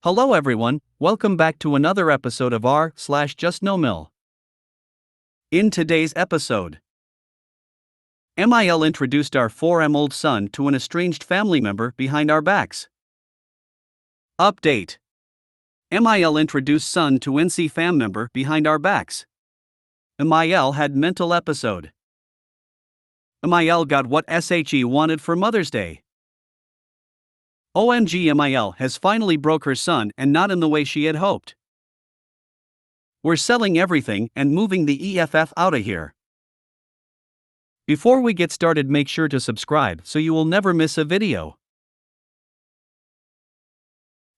Hello everyone, welcome back to another episode of r/JustNoMil. In today's episode, MIL introduced our 4-year-old son to an estranged family member behind our backs. Update: MIL introduced son to NC fam member behind our backs. MIL had mental episode. MIL got what SHE wanted for Mother's Day. OMG, MIL has finally broke her son, and not in the way she had hoped. We're selling everything and moving the EFF outta here. Before we get started, make sure to subscribe so you will never miss a video.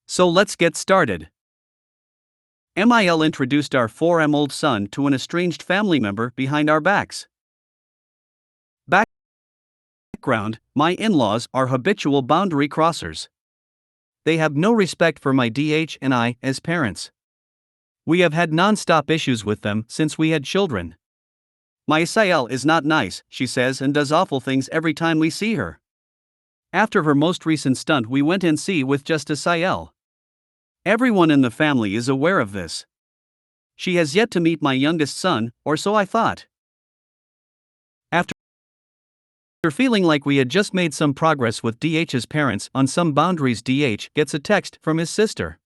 So let's get started. MIL introduced our 4-year-old son to an estranged family member behind our backs. Background: my in-laws are habitual boundary crossers. They have no respect for my DH and I as parents. We have had non-stop issues with them since we had children. My SIL is not nice, she says, and does awful things every time we see her. After her most recent stunt, we went NC with just a SIL. Everyone in the family is aware of this. She has yet to meet my youngest son, or so I thought. After feeling like we had just made some progress with DH's parents on some boundaries, DH gets a text from his sister.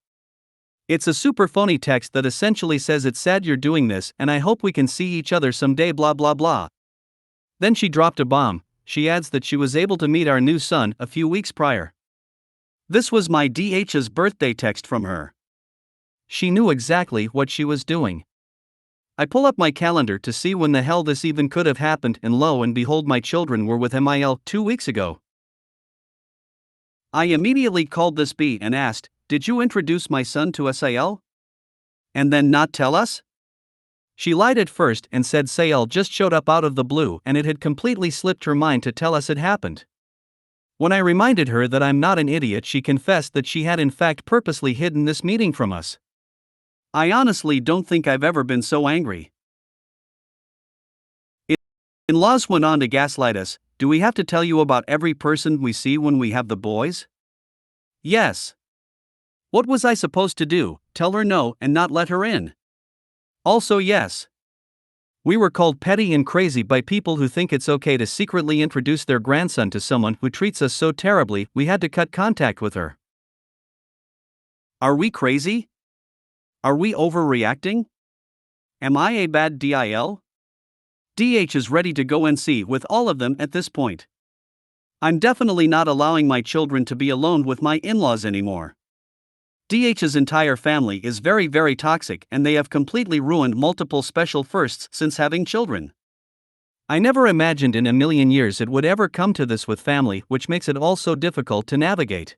It's a super phony text that essentially says, "It's sad you're doing this and I hope we can see each other someday, blah blah blah." Then she dropped a bomb. She adds that she was able to meet our new son a few weeks prior. This was my DH's birthday text from her. She knew exactly what she was doing. I pull up my calendar to see when the hell this even could have happened, and lo and behold, my children were with MIL 2 weeks ago. I immediately called this B and asked, "Did you introduce my son to SIL? And then not tell us?" She lied at first and said SIL just showed up out of the blue and it had completely slipped her mind to tell us it happened. When I reminded her that I'm not an idiot, she confessed that she had in fact purposely hidden this meeting from us. I honestly don't think I've ever been so angry. In-laws went on to gaslight us. Do we have to tell you about every person we see when we have the boys? Yes. What was I supposed to do, tell her no and not let her in? Also yes. We were called petty and crazy by people who think it's okay to secretly introduce their grandson to someone who treats us so terribly we had to cut contact with her. Are we crazy? Are we overreacting? Am I a bad DIL? DH is ready to go NC with all of them at this point. I'm definitely not allowing my children to be alone with my in-laws anymore. DH's entire family is very toxic and they have completely ruined multiple special firsts since having children. I never imagined in a million years it would ever come to this with family, which makes it all so difficult to navigate.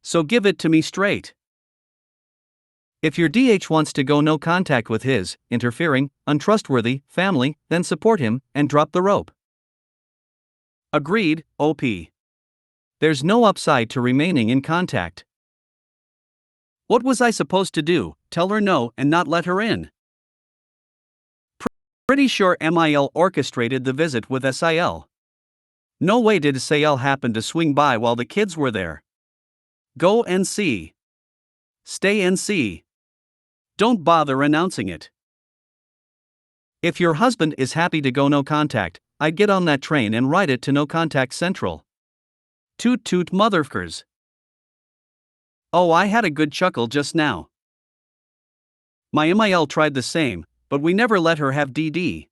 So give it to me straight. If your DH wants to go no contact with his interfering, untrustworthy family, then support him and drop the rope. Agreed, OP. There's no upside to remaining in contact. What was I supposed to do, tell her no and not let her in? Pretty sure MIL orchestrated the visit with SIL. No way did SIL happen to swing by while the kids were there. Go NC. Stay NC. Don't bother announcing it. If your husband is happy to go no contact, I'd get on that train and ride it to no contact central. Toot toot motherfuckers. Oh, I had a good chuckle just now. My MIL tried the same, but we never let her have DD.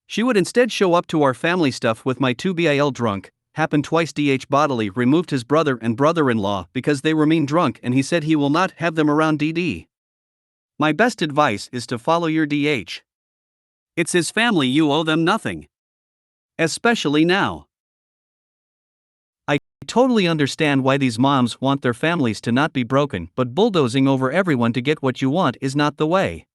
She would instead show up to our family stuff with my 2BIL drunk. Happened twice. DH bodily removed his brother and brother-in-law because they were mean drunk and he said he will not have them around DD. My best advice is to follow your DH. It's his family, you owe them nothing. Especially now. I totally understand why these moms want their families to not be broken, but bulldozing over everyone to get what you want is not the way.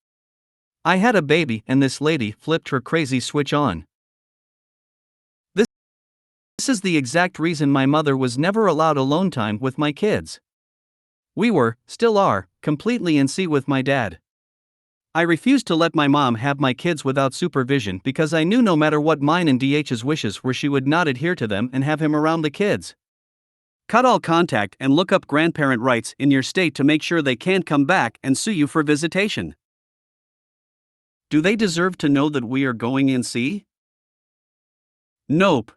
I had a baby and this lady flipped her crazy switch on. This is the exact reason my mother was never allowed alone time with my kids. We were, still are, completely NC with my dad. I refused to let my mom have my kids without supervision because I knew no matter what mine and DH's wishes were, she would not adhere to them and have him around the kids. Cut all contact and look up grandparent rights in your state to make sure they can't come back and sue you for visitation. Do they deserve to know that we are going NC? Nope.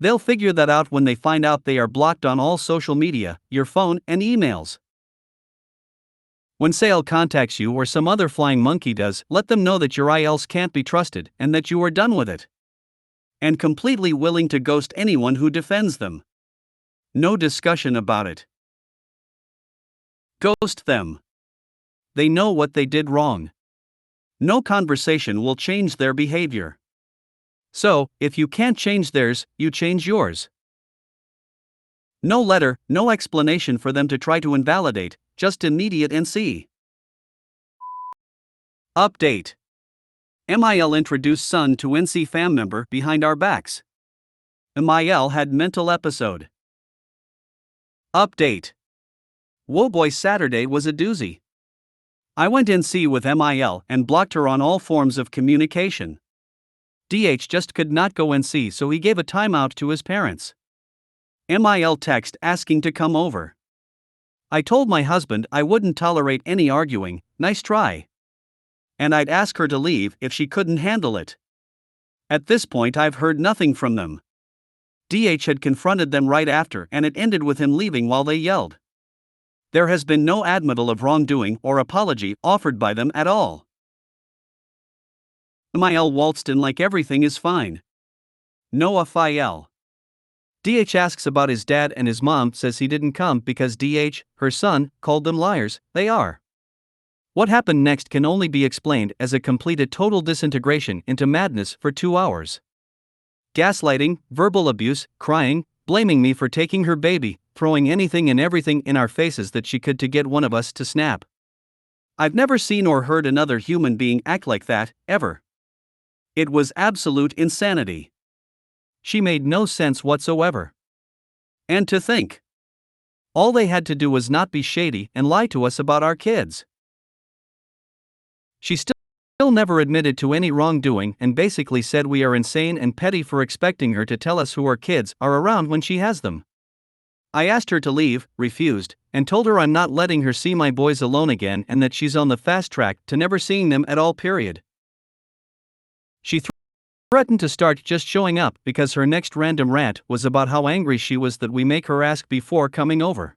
They'll figure that out when they find out they are blocked on all social media, your phone, and emails. When Sale contacts you or some other flying monkey does, let them know that your ILs can't be trusted and that you are done with it. And completely willing to ghost anyone who defends them. No discussion about it. Ghost them. They know what they did wrong. No conversation will change their behavior. So, if you can't change theirs, you change yours. No letter, no explanation for them to try to invalidate, just immediate NC. Update. MIL introduced son to NC fam member behind our backs. MIL had mental episode. Update. Whoa boy, Saturday was a doozy. I went NC with MIL and blocked her on all forms of communication. DH just could not go NC, so he gave a timeout to his parents. MIL text asking to come over. I told my husband I wouldn't tolerate any arguing, nice try. And I'd ask her to leave if she couldn't handle it. At this point I've heard nothing from them. DH had confronted them right after and it ended with him leaving while they yelled. There has been no admittal of wrongdoing or apology offered by them at all. MIL waltzed in like everything is fine. No FIL. DH asks about his dad and his mom says he didn't come because DH, her son, called them liars. They are. What happened next can only be explained as a completed total disintegration into madness for 2 hours. Gaslighting, verbal abuse, crying, blaming me for taking her baby, throwing anything and everything in our faces that she could to get one of us to snap. I've never seen or heard another human being act like that, ever. It was absolute insanity. She made no sense whatsoever. And to think, all they had to do was not be shady and lie to us about our kids. She still never admitted to any wrongdoing and basically said we are insane and petty for expecting her to tell us who our kids are around when she has them. I asked her to leave, refused, and told her I'm not letting her see my boys alone again and that she's on the fast track to never seeing them at all, period. She threatened to start just showing up because her next random rant was about how angry she was that we make her ask before coming over.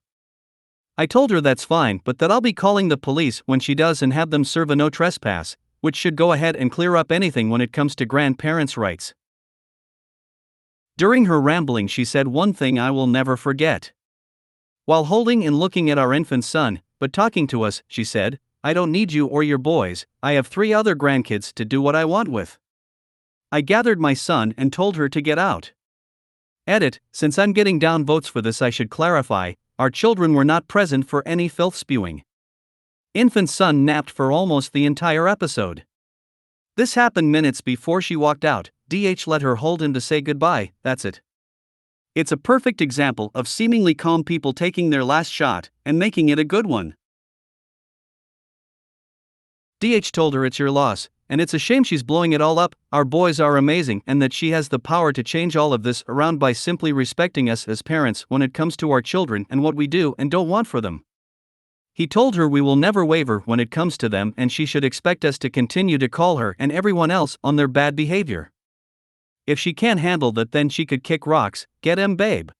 I told her that's fine, but that I'll be calling the police when she does and have them serve a no trespass, which should go ahead and clear up anything when it comes to grandparents' rights. During her rambling she said one thing I will never forget. While holding and looking at our infant son, but talking to us, she said, I don't need you or your boys, I have 3 other grandkids to do what I want with. I gathered my son and told her to get out. Edit, since I'm getting down votes for this I should clarify, our children were not present for any filth spewing. Infant son napped for almost the entire episode. This happened minutes before she walked out. DH let her hold him to say goodbye, that's it. It's a perfect example of seemingly calm people taking their last shot and making it a good one. DH told her it's your loss, and it's a shame she's blowing it all up, our boys are amazing and that she has the power to change all of this around by simply respecting us as parents when it comes to our children and what we do and don't want for them. He told her we will never waver when it comes to them and she should expect us to continue to call her and everyone else on their bad behavior. If she can't handle that then she could kick rocks, get 'em babe.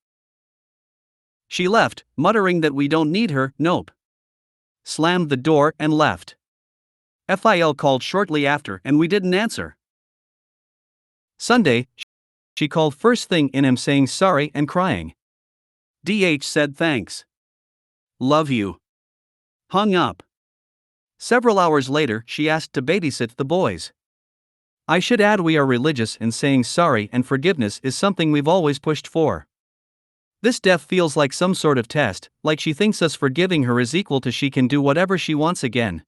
She left, muttering that we don't need her, nope. Slammed the door and left. FIL called shortly after and we didn't answer. Sunday, she called first thing in him saying sorry and crying. DH said thanks. Love you. Hung up. Several hours later she asked to babysit the boys. I should add we are religious and saying sorry and forgiveness is something we've always pushed for. This death feels like some sort of test, like she thinks us forgiving her is equal to she can do whatever she wants again.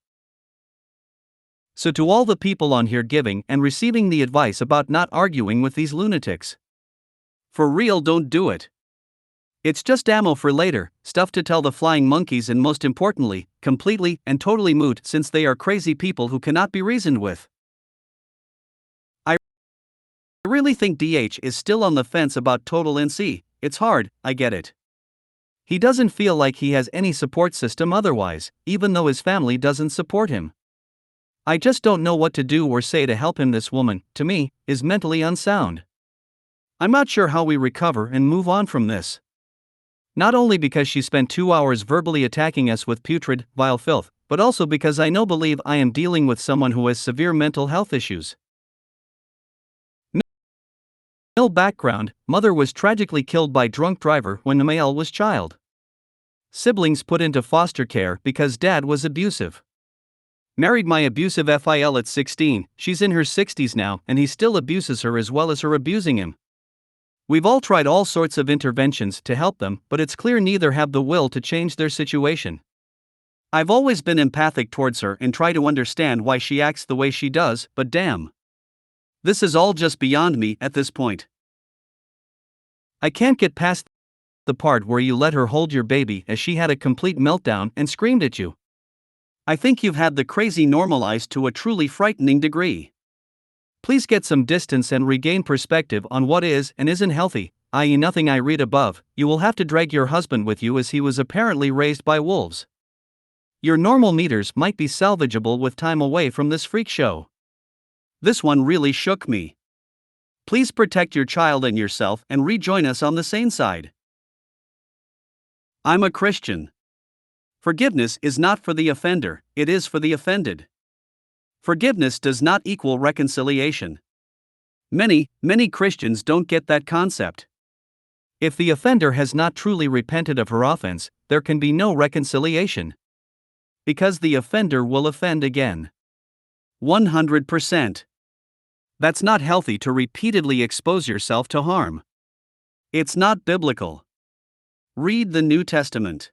So to all the people on here giving and receiving the advice about not arguing with these lunatics. For real, don't do it. It's just ammo for later, stuff to tell the flying monkeys and most importantly, completely and totally moot since they are crazy people who cannot be reasoned with. I really think DH is still on the fence about total NC, it's hard, I get it. He doesn't feel like he has any support system otherwise, even though his family doesn't support him. I just don't know what to do or say to help him. This woman, to me, is mentally unsound. I'm not sure how we recover and move on from this. Not only because she spent 2 hours verbally attacking us with putrid, vile filth, but also because I believe I am dealing with someone who has severe mental health issues. Mil background: mother was tragically killed by drunk driver when MIL was child. Siblings put into foster care because dad was abusive. Married my abusive FIL at 16, she's in her 60s now, and he still abuses her as well as her abusing him. We've all tried all sorts of interventions to help them, but it's clear neither have the will to change their situation. I've always been empathic towards her and try to understand why she acts the way she does, but damn. This is all just beyond me at this point. I can't get past the part where you let her hold your baby as she had a complete meltdown and screamed at you. I think you've had the crazy normalized to a truly frightening degree. Please get some distance and regain perspective on what is and isn't healthy, i.e. nothing I read above. You will have to drag your husband with you as he was apparently raised by wolves. Your normal meters might be salvageable with time away from this freak show. This one really shook me. Please protect your child and yourself and rejoin us on the sane side. I'm a Christian. Forgiveness is not for the offender, it is for the offended. Forgiveness does not equal reconciliation. Many Christians don't get that concept. If the offender has not truly repented of her offense, there can be no reconciliation. Because the offender will offend again. 100%. That's not healthy to repeatedly expose yourself to harm. It's not biblical. Read the New Testament.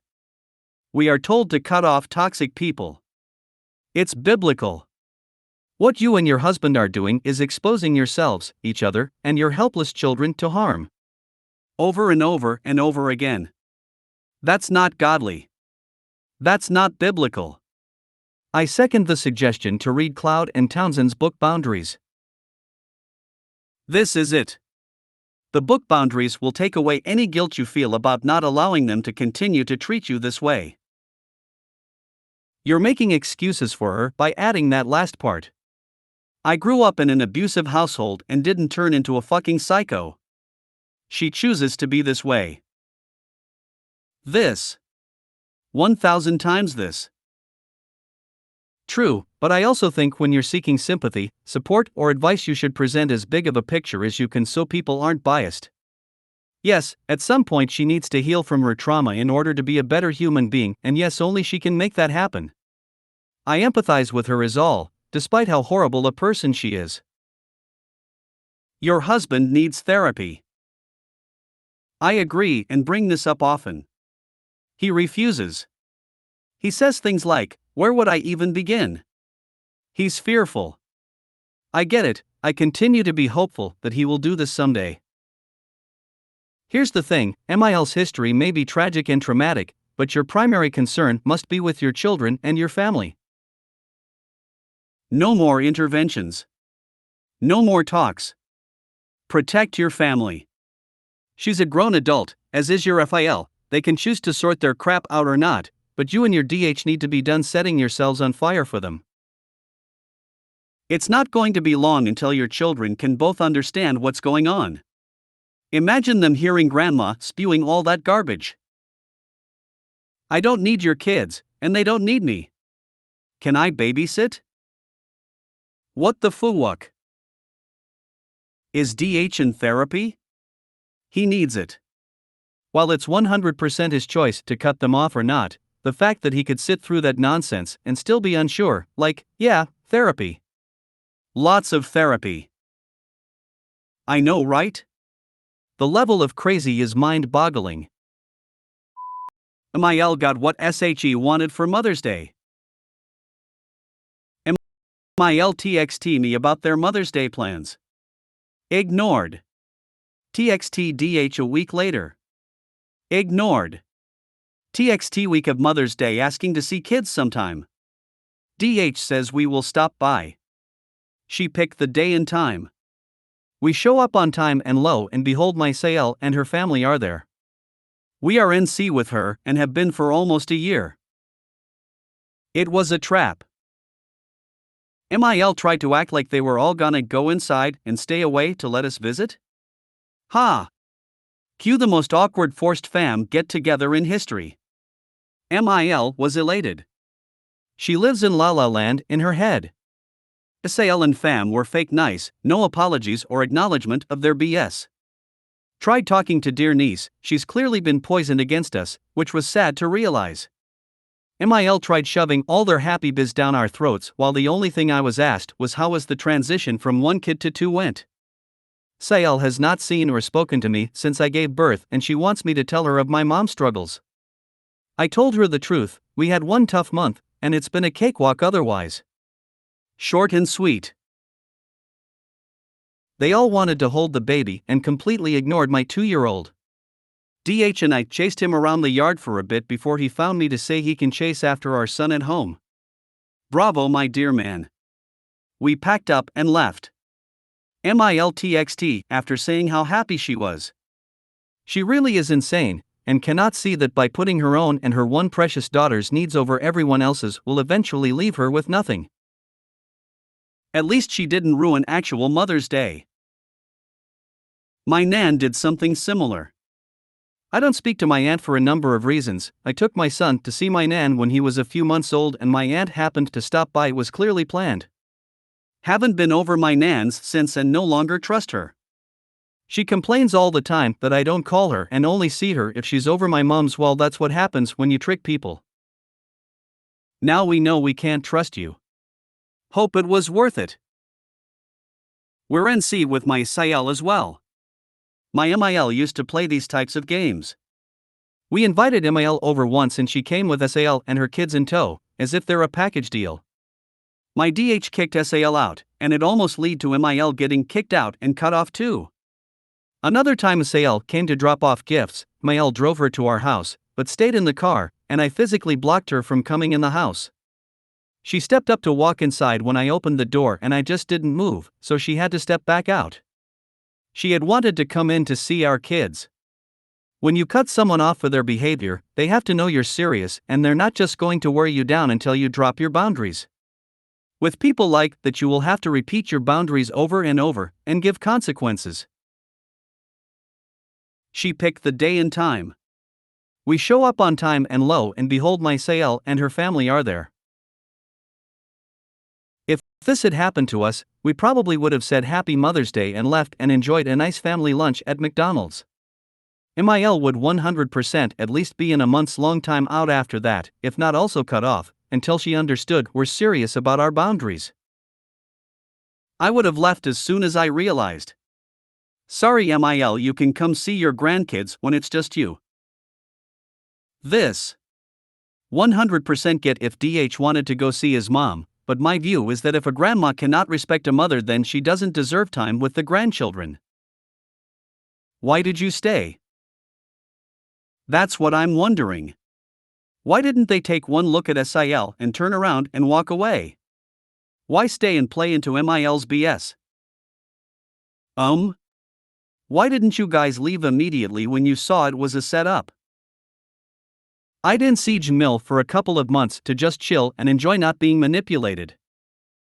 We are told to cut off toxic people. It's biblical. What you and your husband are doing is exposing yourselves, each other, and your helpless children to harm. Over and over and over again. That's not godly. That's not biblical. I second the suggestion to read Cloud and Townsend's book Boundaries. This is it. The book Boundaries will take away any guilt you feel about not allowing them to continue to treat you this way. You're making excuses for her by adding that last part. I grew up in an abusive household and didn't turn into a fucking psycho. She chooses to be this way. This. 1,000 times this. True, but I also think when you're seeking sympathy, support, or advice, you should present as big of a picture as you can so people aren't biased. Yes, at some point she needs to heal from her trauma in order to be a better human being, and yes, only she can make that happen. I empathize with her is all, despite how horrible a person she is. Your husband needs therapy. I agree and bring this up often. He refuses. He says things like, "Where would I even begin?" He's fearful. I get it, I continue to be hopeful that he will do this someday. Here's the thing, MIL's history may be tragic and traumatic, but your primary concern must be with your children and your family. No more interventions. No more talks. Protect your family. She's a grown adult, as is your FIL, they can choose to sort their crap out or not, but you and your DH need to be done setting yourselves on fire for them. It's not going to be long until your children can both understand what's going on. Imagine them hearing grandma spewing all that garbage. I don't need your kids, and they don't need me. Can I babysit? What the fuck? Is DH in therapy? He needs it. While it's 100% his choice to cut them off or not, the fact that he could sit through that nonsense and still be unsure, yeah, therapy. Lots of therapy. I know, right? The level of crazy is mind-boggling. MIL got what SHE wanted for Mother's Day. MIL TXT me about their Mother's Day plans. Ignored. TXT DH a week later. Ignored. TXT week of Mother's Day asking to see kids sometime. DH says we will stop by. She picked the day and time. We show up on time and lo and behold my Sael and her family are there. We are NC with her and have been for almost a year. It was a trap. MIL tried to act like they were all gonna go inside and stay away to let us visit? Ha! Cue the most awkward forced fam get-together in history. MIL was elated. She lives in La La Land in her head. SAL and fam were fake nice, no apologies or acknowledgement of their BS. Tried talking to dear niece, she's clearly been poisoned against us, which was sad to realize. MIL tried shoving all their happy biz down our throats while the only thing I was asked was how was the transition from 1 kid to 2 went. SAL has not seen or spoken to me since I gave birth and she wants me to tell her of my mom's struggles. I told her the truth, we had one tough month, and it's been a cakewalk otherwise. Short and sweet. They all wanted to hold the baby and completely ignored my 2-year-old. DH and I chased him around the yard for a bit before he found me to say he can chase after our son at home. Bravo, my dear man. We packed up and left. MILTXT after saying how happy she was. She really is insane, and cannot see that by putting her own and her one precious daughter's needs over everyone else's will eventually leave her with nothing. At least she didn't ruin actual Mother's Day. My nan did something similar. I don't speak to my aunt for a number of reasons. I took my son to see my nan when he was a few months old and my aunt happened to stop by. It was clearly planned. Haven't been over my nan's since and no longer trust her. She complains all the time that I don't call her and only see her if she's over my mom's. Well, that's what happens when you trick people. Now we know we can't trust you. Hope it was worth it. We're NC with my SAL as well. My MIL used to play these types of games. We invited MIL over once and she came with SAL and her kids in tow, as if they're a package deal. My DH kicked SAL out, and it almost led to MIL getting kicked out and cut off too. Another time SAL came to drop off gifts, MIL drove her to our house, but stayed in the car, and I physically blocked her from coming in the house. She stepped up to walk inside when I opened the door and I just didn't move, so she had to step back out. She had wanted to come in to see our kids. When you cut someone off for their behavior, they have to know you're serious and they're not just going to wear you down until you drop your boundaries. With people like that, you will have to repeat your boundaries over and over and give consequences. She picked the day and time. We show up on time and lo and behold, my SAL and her family are there. If this had happened to us, we probably would have said Happy Mother's Day and left and enjoyed a nice family lunch at McDonald's. MIL would 100% at least be in a month's long time out after that, if not also cut off, until she understood we're serious about our boundaries. I would have left as soon as I realized. Sorry MIL, you can come see your grandkids when it's just you. This 100% get if DH wanted to go see his mom, but my view is that if a grandma cannot respect a mother, then she doesn't deserve time with the grandchildren. Why did you stay? That's what I'm wondering. Why didn't they take one look at SIL and turn around and walk away? Why stay and play into MIL's BS? Why didn't you guys leave immediately when you saw it was a setup? I didn't see JustNoMil for a couple of months to just chill and enjoy not being manipulated.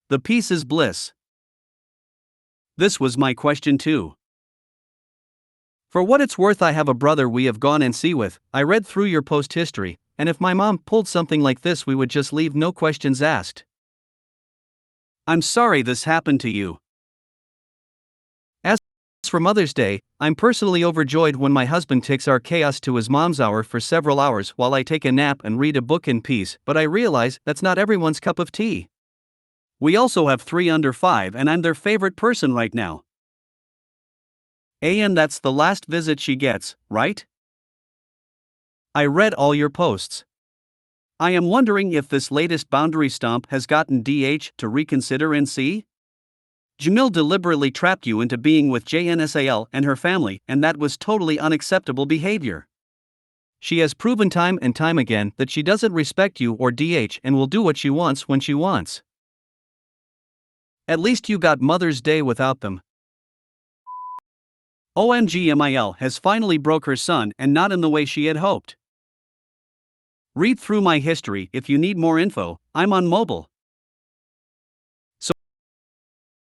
The peace is bliss. This was my question too. For what it's worth, I have a brother we have gone NC with. I read through your post history, and if my mom pulled something like this, we would just leave, no questions asked. I'm sorry this happened to you. As for Mother's Day, I'm personally overjoyed when my husband takes our chaos to his mom's hour for several hours while I take a nap and read a book in peace, but I realize that's not everyone's cup of tea. We also have 3 under 5 and I'm their favorite person right now. And that's the last visit she gets, right? I read all your posts. I am wondering if this latest boundary stomp has gotten DH to reconsider NC? JustNoMil deliberately trapped you into being with JNSAL and her family, and that was totally unacceptable behavior. She has proven time and time again that she doesn't respect you or DH and will do what she wants when she wants. At least you got Mother's Day without them. OMG MIL has finally broke her son, and not in the way she had hoped. Read through my history if you need more info. I'm on mobile. So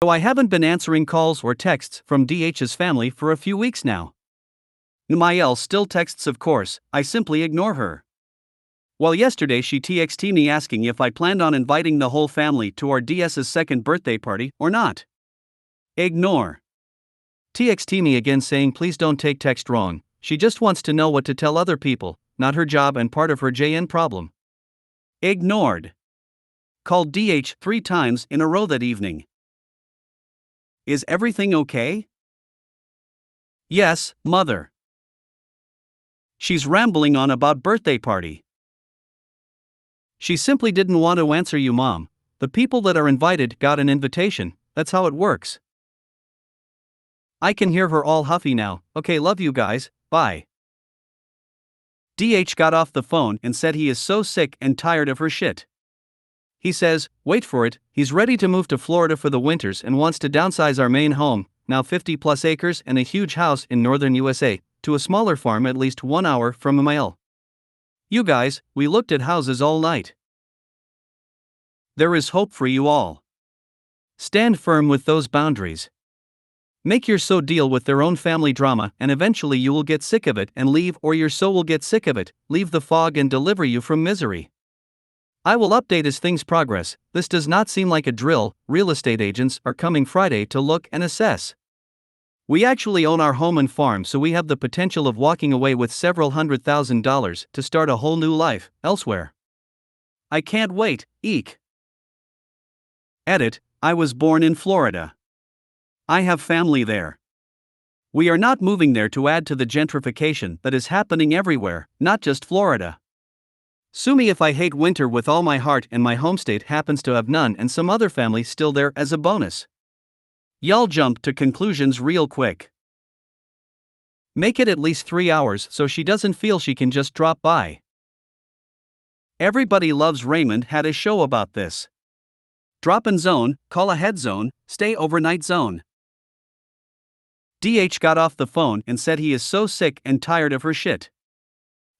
I haven't been answering calls or texts from DH's family for a few weeks now. MIL still texts, of course, I simply ignore her. Well, yesterday she texted me asking if I planned on inviting the whole family to our DS's second birthday party or not. Ignore. TXT me again saying please don't take text wrong, she just wants to know what to tell other people, not her job and part of her JN problem. Ignored. Called DH 3 times in a row that evening. Is everything okay? Yes, mother. She's rambling on about birthday party. She simply didn't want to answer you, mom. The people that are invited got an invitation, that's how it works. I can hear her all huffy now. Okay, love you guys, bye. DH got off the phone and said he is so sick and tired of her shit. He says, wait for it, he's ready to move to Florida for the winters and wants to downsize our main home, now 50 plus acres and a huge house in northern USA, to a smaller farm at least 1 hour from MIL. You guys, we looked at houses all night. There is hope for you all. Stand firm with those boundaries. Make your so deal with their own family drama, and eventually you will get sick of it and leave, or your so will get sick of it, leave the fog and deliver you from misery. I will update as things progress. This does not seem like a drill. Real estate agents are coming Friday to look and assess. We actually own our home and farm, so we have the potential of walking away with several $100,000 to start a whole new life elsewhere. I can't wait, eek. Edit, I was born in Florida. I have family there. We are not moving there to add to the gentrification that is happening everywhere, not just Florida. Sue me if I hate winter with all my heart, and my home state happens to have none and some other family still there as a bonus. Y'all jump to conclusions real quick. Make it at least 3 hours so she doesn't feel she can just drop by. Everybody Loves Raymond had a show about this. Drop-in zone, call ahead zone, stay overnight zone. DH got off the phone and said he is so sick and tired of her shit.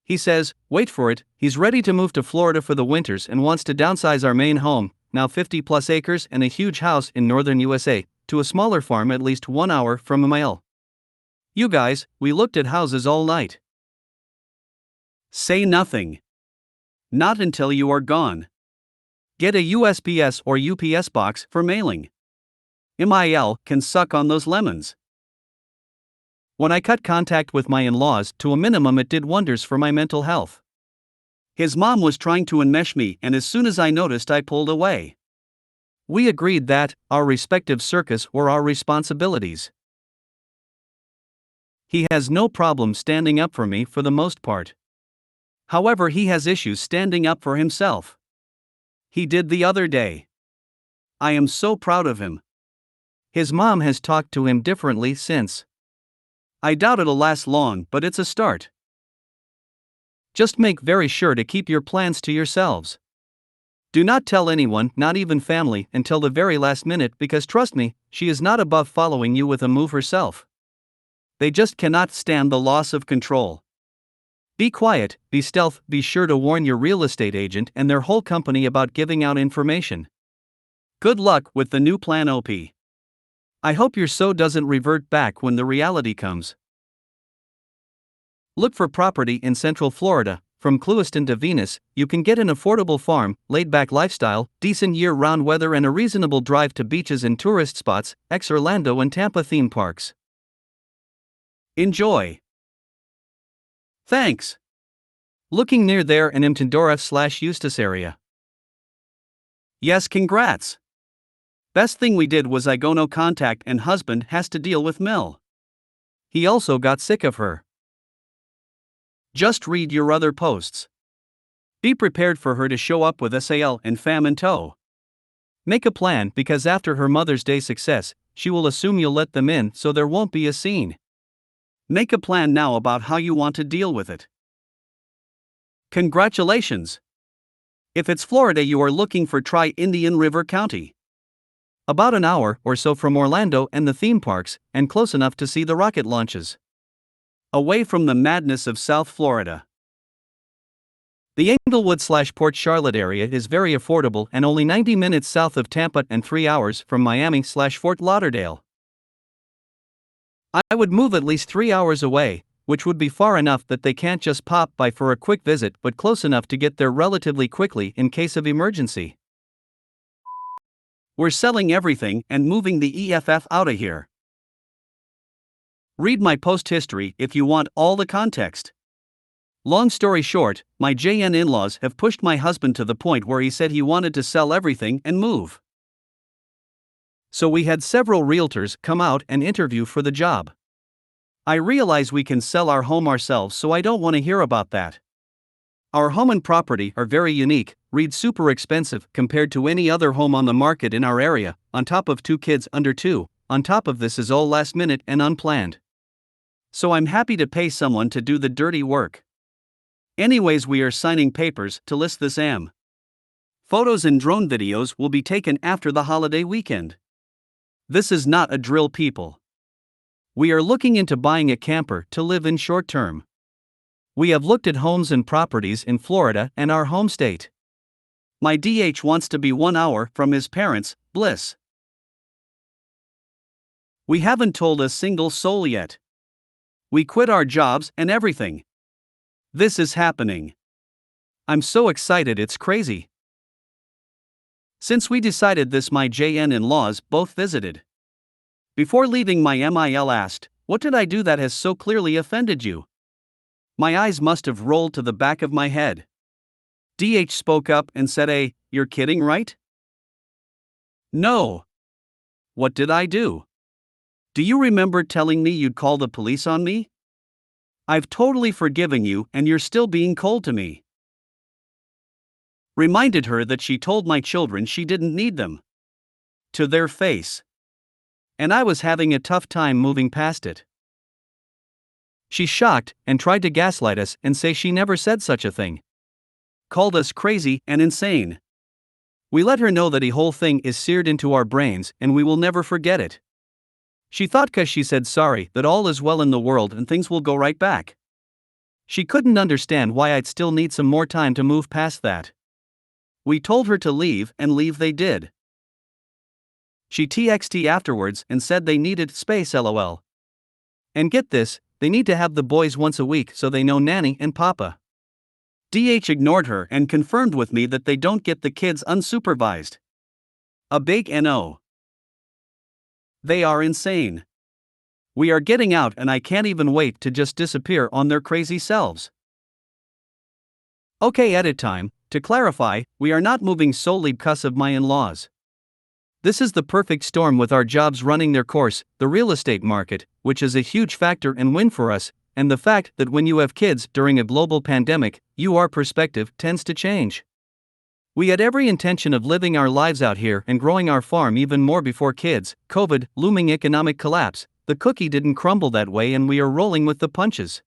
He says, wait for it, he's ready to move to Florida for the winters and wants to downsize our main home, now 50 plus acres and a huge house in northern USA, to a smaller farm at least 1 hour from MIL. You guys, we looked at houses all night. Say nothing. Not until you are gone. Get a USPS or UPS box for mailing. MIL can suck on those lemons. When I cut contact with my in-laws to a minimum, it did wonders for my mental health. His mom was trying to enmesh me, and as soon as I noticed, I pulled away. We agreed that our respective circus were our responsibilities. He has no problem standing up for me for the most part. However, he has issues standing up for himself. He did the other day. I am so proud of him. His mom has talked to him differently since. I doubt it'll last long, but it's a start. Just make very sure to keep your plans to yourselves. Do not tell anyone, not even family, until the very last minute, because trust me, she is not above following you with a move herself. They just cannot stand the loss of control. Be quiet, be stealth, be sure to warn your real estate agent and their whole company about giving out information. Good luck with the new plan, OP. I hope your so doesn't revert back when the reality comes. Look for property in Central Florida. From Clewiston to Venus, you can get an affordable farm, laid-back lifestyle, decent year-round weather, and a reasonable drive to beaches and tourist spots, ex-Orlando and Tampa theme parks. Enjoy. Thanks. Looking near there in Mtendora/Eustis area. Yes, congrats. Best thing we did was I go no contact, and husband has to deal with Mil. He also got sick of her. Just read your other posts. Be prepared for her to show up with SAL and fam in tow. Make a plan, because after her Mother's Day success, she will assume you'll let them in, so there won't be a scene. Make a plan now about how you want to deal with it. Congratulations! If it's Florida you are looking for, try Indian River County. About an hour or so from Orlando and the theme parks, and close enough to see the rocket launches. Away from the madness of South Florida. The Englewood/Port Charlotte area is very affordable and only 90 minutes south of Tampa and 3 hours from Miami/Fort Lauderdale. I would move at least 3 hours away, which would be far enough that they can't just pop by for a quick visit, but close enough to get there relatively quickly in case of emergency. We're selling everything and moving the EFF out of here. Read my post history if you want all the context. Long story short, my JN in-laws have pushed my husband to the point where he said he wanted to sell everything and move. So we had several realtors come out and interview for the job. I realize we can sell our home ourselves, so I don't want to hear about that. Our home and property are very unique, read super expensive compared to any other home on the market in our area, on top of 2 kids under 2, on top of this is all last minute and unplanned. So I'm happy to pay someone to do the dirty work. Anyways, we are signing papers to list this am. Photos and drone videos will be taken after the holiday weekend. This is not a drill, people. We are looking into buying a camper to live in short term. We have looked at homes and properties in Florida and our home state. My DH wants to be 1 hour from his parents, Bliss. We haven't told a single soul yet. We quit our jobs and everything. This is happening. I'm so excited, it's crazy. Since we decided this, my JN in-laws both visited. Before leaving, my MIL asked, "What did I do that has so clearly offended you?" My eyes must have rolled to the back of my head. DH spoke up and said, "You're kidding, right?" "No." "What did I do? Do you remember telling me you'd call the police on me? I've totally forgiven you and you're still being cold to me." Reminded her that she told my children she didn't need them. To their face. And I was having a tough time moving past it. She's shocked and tried to gaslight us and say she never said such a thing. Called us crazy and insane. We let her know that the whole thing is seared into our brains and we will never forget it. She thought 'cause she said sorry that all is well in the world and things will go right back. She couldn't understand why I'd still need some more time to move past that. We told her to leave and leave they did. She TXT afterwards and said they needed space, lol. And get this, they need to have the boys once a week so they know Nanny and Papa. DH ignored her and confirmed with me that they don't get the kids unsupervised. A big NO. They are insane. We are getting out and I can't even wait to just disappear on their crazy selves. Okay, edit time. To clarify, we are not moving solely because of my in-laws. This is the perfect storm with our jobs running their course, the real estate market, which is a huge factor and win for us, and the fact that when you have kids during a global pandemic, your perspective tends to change. We had every intention of living our lives out here and growing our farm even more before kids, COVID, looming economic collapse. The cookie didn't crumble that way and we are rolling with the punches.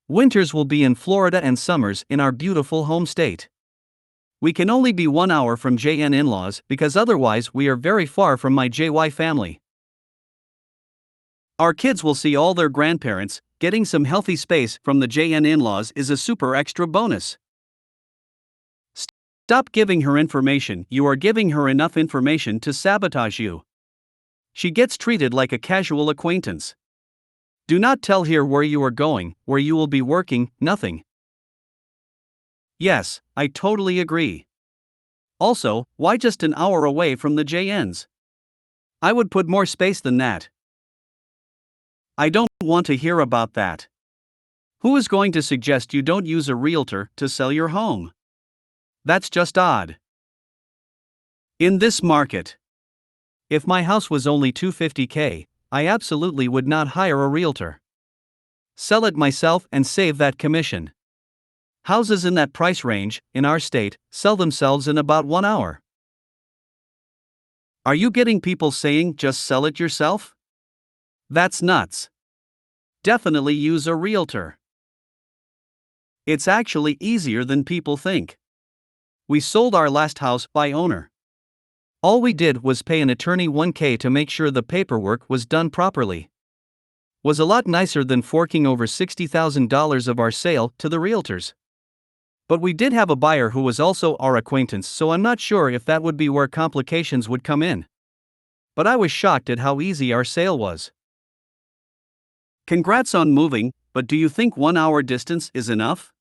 Winters will be in Florida and summers in our beautiful home state. We can only be 1 hour from JN in-laws because otherwise we are very far from my JY family. Our kids will see all their grandparents. Getting some healthy space from the JN in-laws is a super extra bonus. Stop giving her information. You are giving her enough information to sabotage you. She gets treated like a casual acquaintance. Do not tell her where you are going, where you will be working, nothing. Yes, I totally agree. Also, why just an hour away from the JNs? I would put more space than that. I don't want to hear about that. Who is going to suggest you don't use a realtor to sell your home? That's just odd. In this market, if my house was only $250K, I absolutely would not hire a realtor. Sell it myself and save that commission. Houses in that price range, in our state, sell themselves in about 1 hour. Are you getting people saying just sell it yourself? That's nuts. Definitely use a realtor. It's actually easier than people think. We sold our last house by owner. All we did was pay an attorney $1,000 to make sure the paperwork was done properly. Was a lot nicer than forking over $60,000 of our sale to the realtors. But we did have a buyer who was also our acquaintance, so I'm not sure if that would be where complications would come in. But I was shocked at how easy our sale was. Congrats on moving, but do you think 1 hour distance is enough?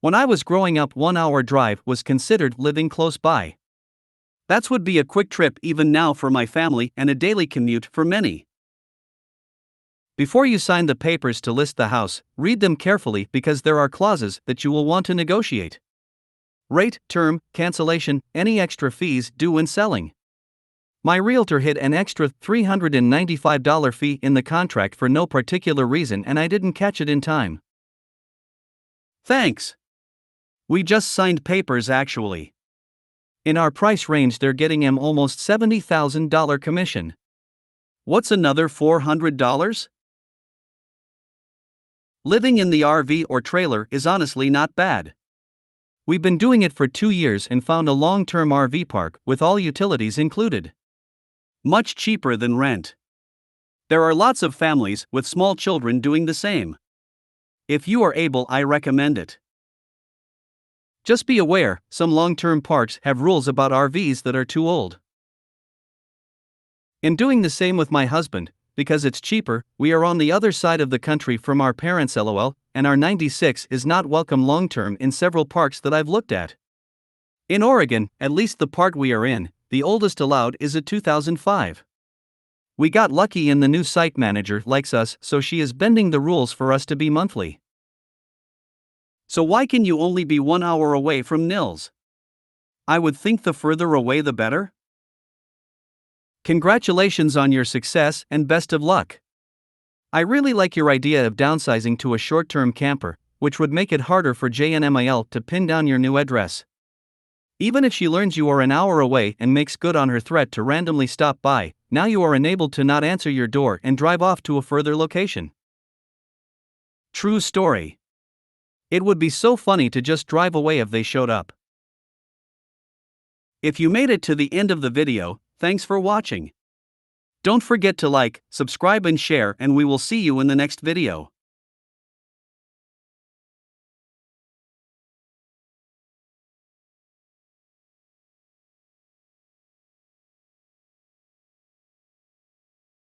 When I was growing up, 1 hour drive was considered living close by. That would be a quick trip even now for my family and a daily commute for many. Before you sign the papers to list the house, read them carefully because there are clauses that you will want to negotiate. Rate, term, cancellation, any extra fees due when selling. My realtor hid an extra $395 fee in the contract for no particular reason and I didn't catch it in time. Thanks. We just signed papers actually. In our price range they're getting him almost $70,000 commission. What's another $400? Living in the RV or trailer is honestly not bad. We've been doing it for 2 years and found a long-term RV park with all utilities included. Much cheaper than rent. There are lots of families with small children doing the same. If you are able, I recommend it. Just be aware, some long-term parks have rules about RVs that are too old. In doing the same with my husband, because it's cheaper, we are on the other side of the country from our parents LOL, and our 96 is not welcome long-term in several parks that I've looked at. In Oregon, at least the part we are in, the oldest allowed is a 2005. We got lucky and the new site manager likes us, so she is bending the rules for us to be monthly. So why can you only be 1 hour away from Nils? I would think the further away the better. Congratulations on your success and best of luck. I really like your idea of downsizing to a short-term camper, which would make it harder for JustNoMil to pin down your new address. Even if she learns you are an hour away and makes good on her threat to randomly stop by, now you are enabled to not answer your door and drive off to a further location. True story. It would be so funny to just drive away if they showed up. If you made it to the end of the video, thanks for watching. Don't forget to like, subscribe and share, and we will see you in the next video.